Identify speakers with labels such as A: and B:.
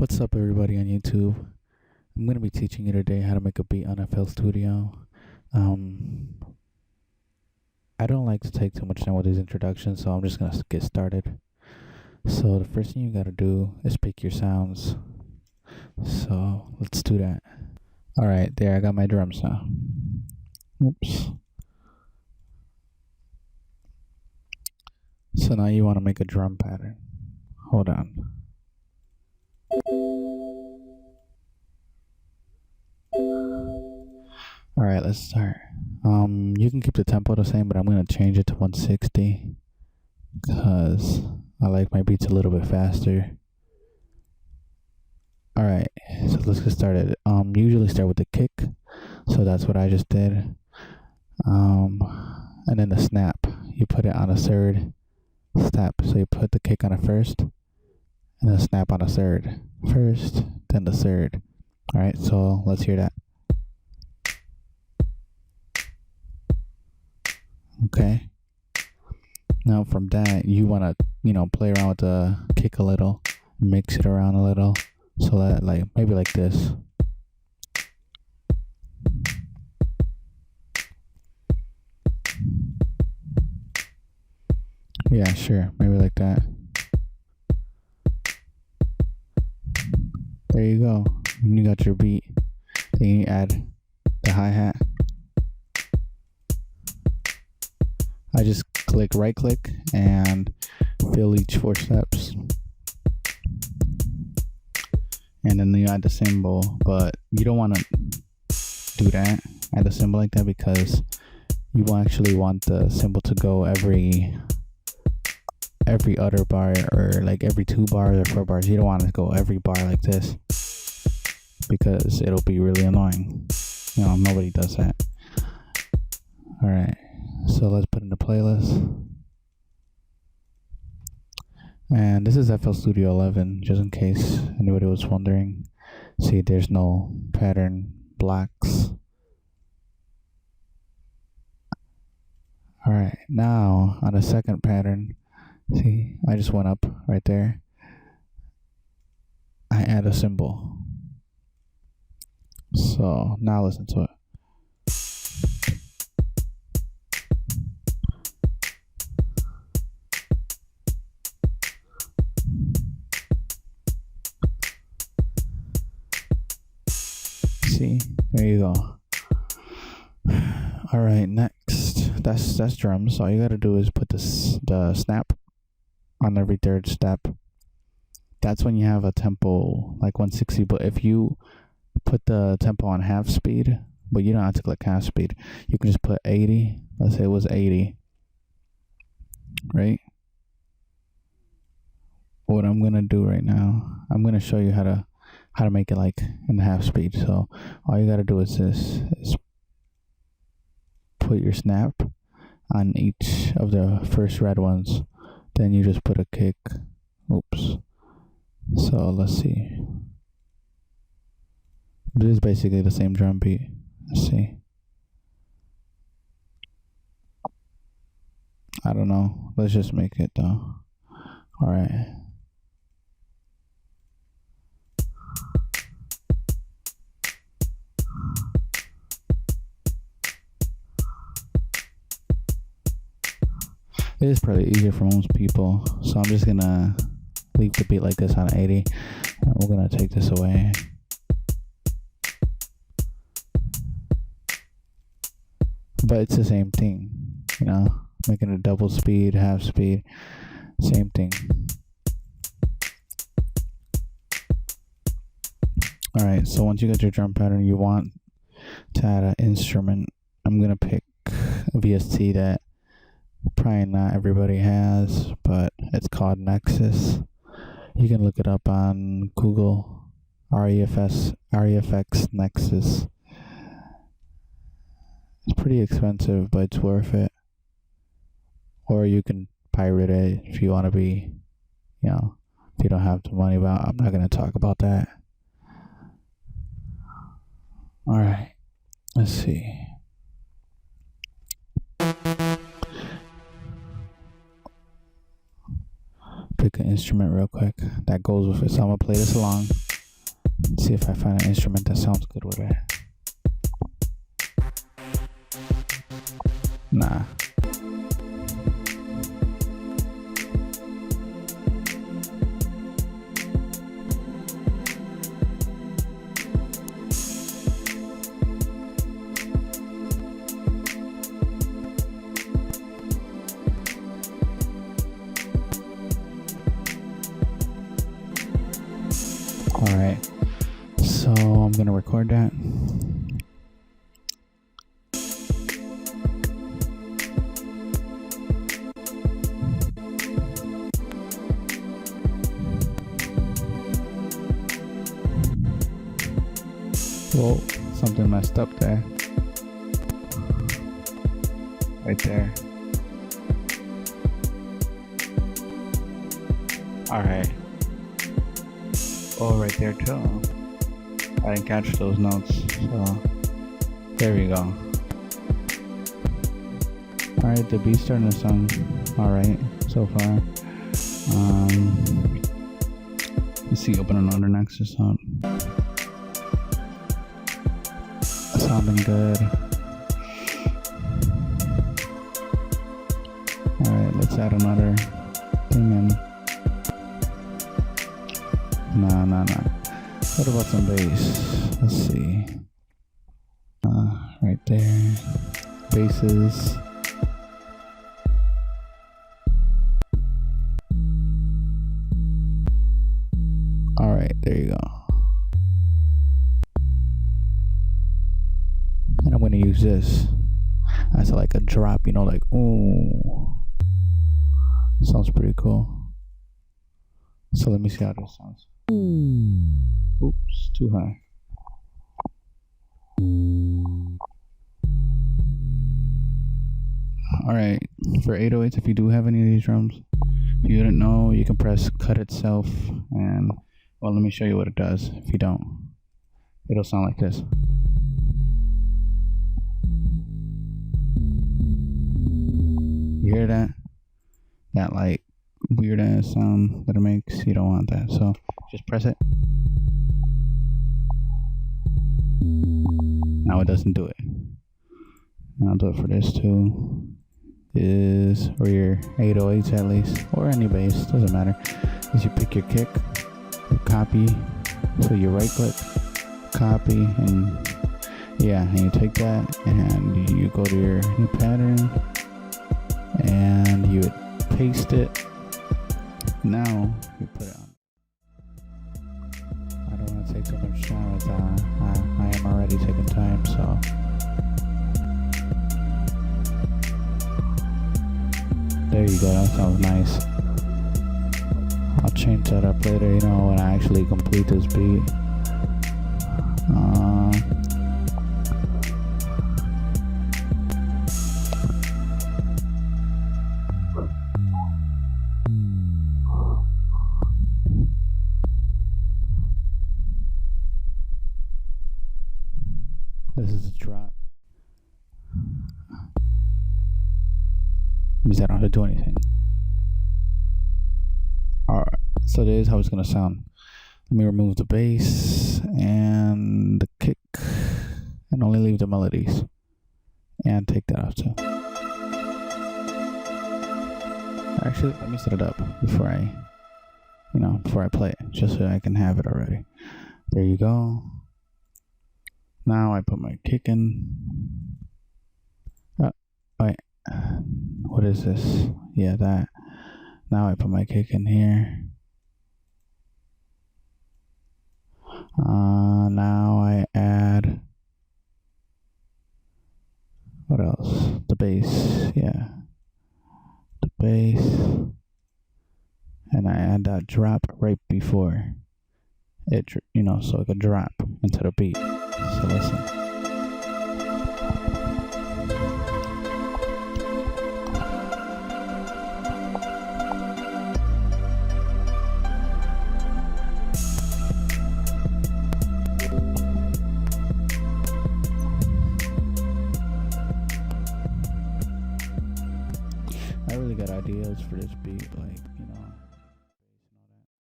A: What's up, everybody on YouTube? I'm going to be teaching you today how to make a beat on FL Studio. I don't like to take too much time with these introductions, so I'm just going to get started. So the first thing you got to do is pick your sounds. So let's do that. Alright, there I got my drum sound. Oops. So now you want to make a drum pattern. Hold on. Alright, let's start. You can keep the tempo the same, but I'm going to change it to 160 because I like my beats a little bit faster. Alright, so let's get started. You usually start with the kick, so that's what I just did. And then the snap, you put it on a third step. So you put the kick on a first, and then snap on a third. First, then the third. Alright, so let's hear that. Okay. Now from that, you want to, play around with the kick a little, mix it around a little, so that maybe like this. Yeah, sure, maybe like that. There you go. You got your beat. Then you add the hi-hat. I just right click and fill each 4 steps. And then you add the cymbal, but you don't want to do that, add the cymbal like that, because you actually want the cymbal to go every other bar, or like every 2 bars or 4 bars. You don't want to go every bar like this, because it'll be really annoying. Nobody does that. Alright, so let's put in the playlist. And this is FL Studio 11, just in case anybody was wondering. See, there's no pattern blocks. Alright, now on the second pattern, see, I just went up right there. I add a cymbal. So now listen to it. See, there you go. All right, next, that's drums. All you gotta do is put the snap on every 3rd step. That's when you have a tempo like 160. But if you put the tempo on half speed, but you don't have to click half speed, you can just put 80. Let's say it was 80, right? What I'm gonna do right now, I'm gonna show you how to make it like in half speed. So all you gotta do is is put your snap on each of the first red ones, then you just put a kick. Oops. So let's see. This is basically the same drum beat. Let's see. I don't know. Let's just make it though. Alright. It is probably easier for most people, so I'm just gonna leave the beat like this on 80, and we're gonna take this away. But it's the same thing, making a double speed, half speed, same thing. Alright, so once you get your drum pattern, you want to add an instrument. I'm gonna pick a VST that probably not everybody has, but it's called Nexus. You can look it up on Google. refx Nexus. It's pretty expensive, but it's worth it. Or you can pirate it if you want to be, if you don't have the money. But I'm not going to talk about that. Alright, let's see. Pick an instrument real quick that goes with it. So I'm gonna play this along. Let's see if I find an instrument that sounds good with it. Nah. Alright, so I'm gonna record that. Whoa, something messed up there. Right there. Alright. Oh, right there too. I didn't catch those notes, so there we go. Alright, the beat's starting to sound alright so far. Let's see, open another nexus up. Sounding good. Alright, let's add another thing in. Nah. What about some bass? Let's see. Right there. Basses. Alright, there you go. And I'm gonna use this as like a drop, you know, like, ooh. Sounds pretty cool. So let me see how this sounds. Oops, too high. Alright, for 808s, if you do have any of these drums, if you didn't know, you can press cut itself, and, well, let me show you what it does. If you don't, it'll sound like this. You hear that? That like weird ass sound that it makes. You don't want that, so just press it. Now it doesn't do it. And I'll do it for this too. Is for your 808s at least, or any bass, doesn't matter. Is you pick your kick, you copy, so you right click, copy, and yeah, and you take that and you go to your new pattern and you would paste it. Now you put it on. I don't want to take too much time as I am already taking time, so there you go. That sounds nice. I'll change that up later, you know, when I actually complete this beat. This is a drop. Means I don't have to do anything. Alright, so this is how it's gonna sound. Let me remove the bass and the kick and only leave the melodies. And take that off too. Actually, let me set it up before I play it, just so I can have it already. There you go. Now I put my kick in. Wait, what is this? Yeah, that. Now I put my kick in here. Now I add, what else? The bass, yeah. The bass. And I add that drop right before it, so it could drop into the beat. So listen.